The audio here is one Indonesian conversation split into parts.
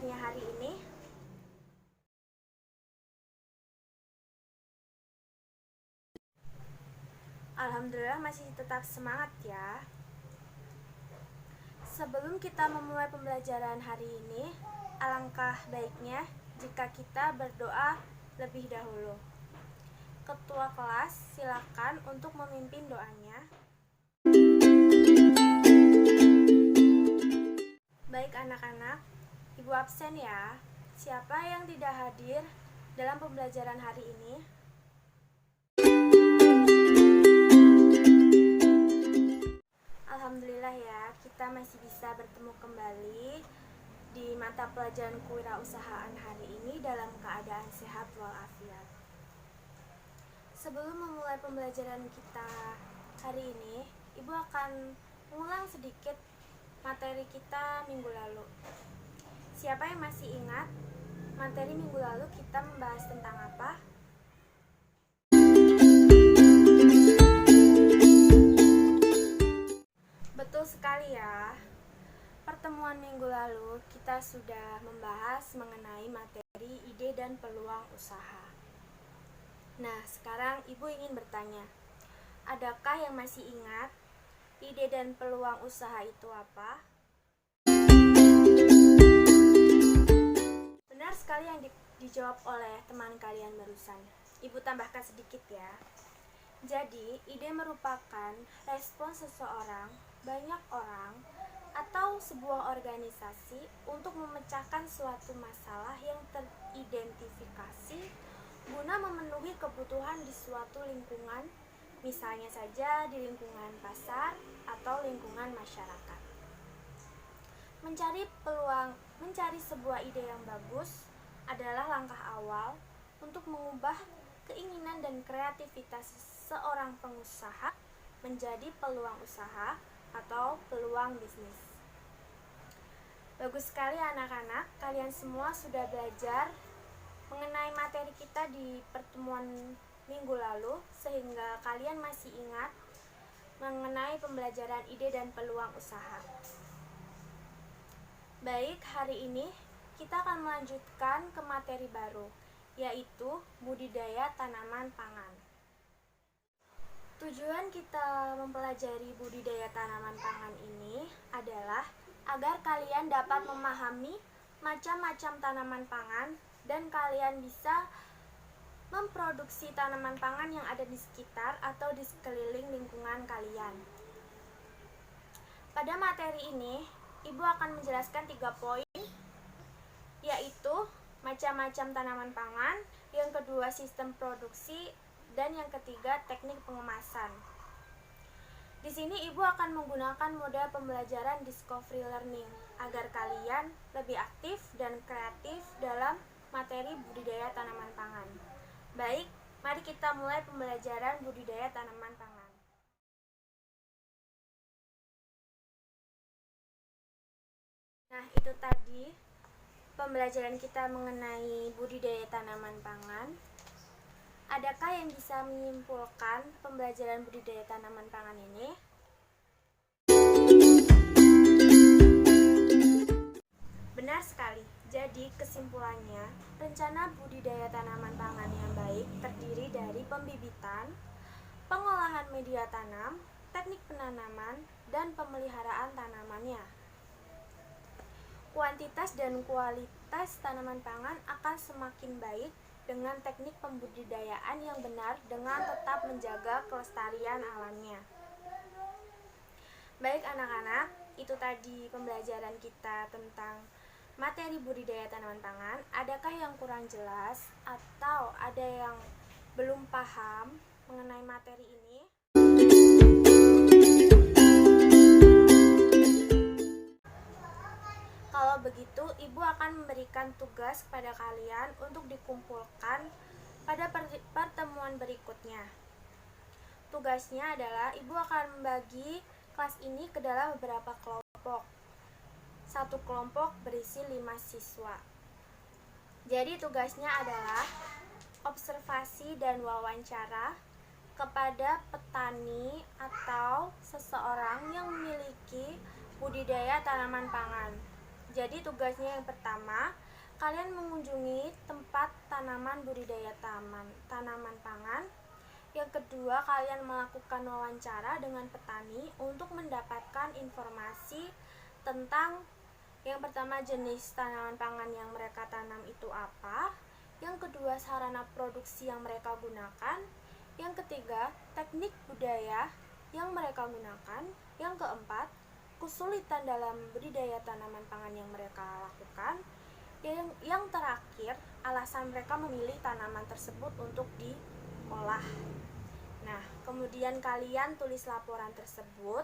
kabarnya hari ini? Alhamdulillah masih tetap semangat ya. Sebelum kita memulai pembelajaran hari ini, alangkah baiknya jika kita berdoa lebih dahulu. Ketua kelas silakan untuk memimpin doanya. Baik anak-anak, Ibu absen ya. Siapa yang tidak hadir dalam pembelajaran hari ini? Alhamdulillah ya, kita masih bisa bertemu kembali di mata pelajaran kewirausahaan hari ini dalam keadaan sehat walafiat. Sebelum memulai pembelajaran kita hari ini, Ibu akan mengulang sedikit materi kita minggu lalu. Siapa yang masih ingat materi minggu lalu kita membahas tentang apa? Betul sekali ya. Pertemuan minggu lalu kita sudah membahas mengenai materi ide dan peluang usaha. Nah, sekarang Ibu ingin bertanya, adakah yang masih ingat ide dan peluang usaha itu apa? Benar sekali yang dijawab oleh teman kalian barusan. Ibu tambahkan sedikit ya. Jadi, ide merupakan respon seseorang, banyak orang, atau sebuah organisasi untuk memecahkan suatu masalah yang teridentifikasi guna memenuhi kebutuhan di suatu lingkungan, misalnya saja di lingkungan pasar atau lingkungan masyarakat. Mencari sebuah ide yang bagus adalah langkah awal untuk mengubah keinginan dan kreativitas seorang pengusaha menjadi peluang usaha atau peluang bisnis. Bagus sekali anak-anak, kalian semua sudah belajar mengenai materi kita di pertemuan minggu lalu sehingga kalian masih ingat mengenai pembelajaran ide dan peluang usaha. Baik, hari ini kita akan melanjutkan ke materi baru, yaitu budidaya tanaman pangan. Tujuan kita mempelajari budidaya tanaman pangan ini adalah agar kalian dapat memahami macam-macam tanaman pangan dan kalian bisa memproduksi tanaman pangan yang ada di sekitar atau di sekeliling lingkungan kalian. Pada materi ini, Ibu akan menjelaskan 3 poin, yaitu macam-macam tanaman pangan, yang kedua sistem produksi, dan yang ketiga teknik pengemasan. Di sini Ibu akan menggunakan model pembelajaran discovery learning agar kalian lebih aktif dan kreatif dalam materi budidaya tanaman pangan. Baik, mari kita mulai pembelajaran budidaya tanaman pangan. Nah, itu tadi pembelajaran kita mengenai budidaya tanaman pangan. Adakah yang bisa menyimpulkan pembelajaran budidaya tanaman pangan ini? Benar sekali. Jadi kesimpulannya, rencana budidaya tanaman pangan yang baik terdiri dari pembibitan, pengolahan media tanam, teknik penanaman, dan pemeliharaan tanamannya. Kuantitas dan kualitas tanaman pangan akan semakin baik dengan teknik pembudidayaan yang benar dengan tetap menjaga kelestarian alamnya. Baik anak-anak, itu tadi pembelajaran kita tentang materi budidaya tanaman pangan. Adakah yang kurang jelas atau ada yang belum paham mengenai materi ini? Kalau begitu, Ibu akan memberikan tugas kepada kalian untuk dikumpulkan pada pertemuan berikutnya. Tugasnya adalah Ibu akan membagi kelas ini ke dalam beberapa kelompok. Satu kelompok berisi 5 siswa. Jadi tugasnya adalah observasi dan wawancara kepada petani atau seseorang yang memiliki budidaya tanaman pangan. Jadi tugasnya yang pertama, kalian mengunjungi tempat tanaman budidaya tanaman pangan. Yang kedua, kalian melakukan wawancara dengan petani untuk mendapatkan informasi tentang yang pertama, jenis tanaman pangan yang mereka tanam itu apa. Yang kedua, sarana produksi yang mereka gunakan. Yang ketiga, teknik budaya yang mereka gunakan. Yang keempat, kesulitan dalam budidaya tanaman pangan yang mereka lakukan. Yang terakhir, alasan mereka memilih tanaman tersebut untuk diolah. Nah, kemudian kalian tulis laporan tersebut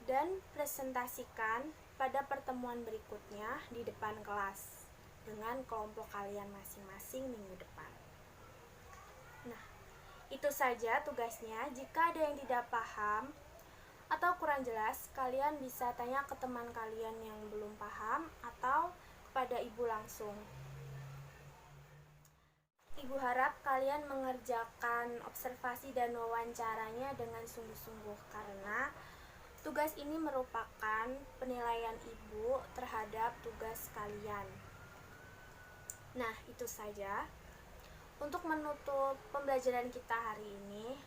dan presentasikan pada pertemuan berikutnya di depan kelas dengan kelompok kalian masing-masing minggu depan. Nah, itu saja tugasnya. Jika ada yang tidak paham atau kurang jelas, kalian bisa tanya ke teman kalian yang belum paham atau kepada ibu langsung. Ibu harap kalian mengerjakan observasi dan wawancaranya dengan sungguh-sungguh, karena tugas ini merupakan penilaian ibu terhadap tugas kalian. Nah, itu saja. Untuk menutup pembelajaran kita hari ini,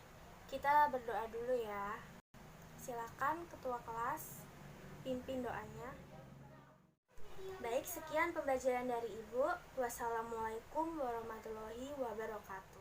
kita berdoa dulu ya. Silakan ketua kelas pimpin doanya. Baik, sekian pembelajaran dari ibu. Wassalamualaikum warahmatullahi wabarakatuh.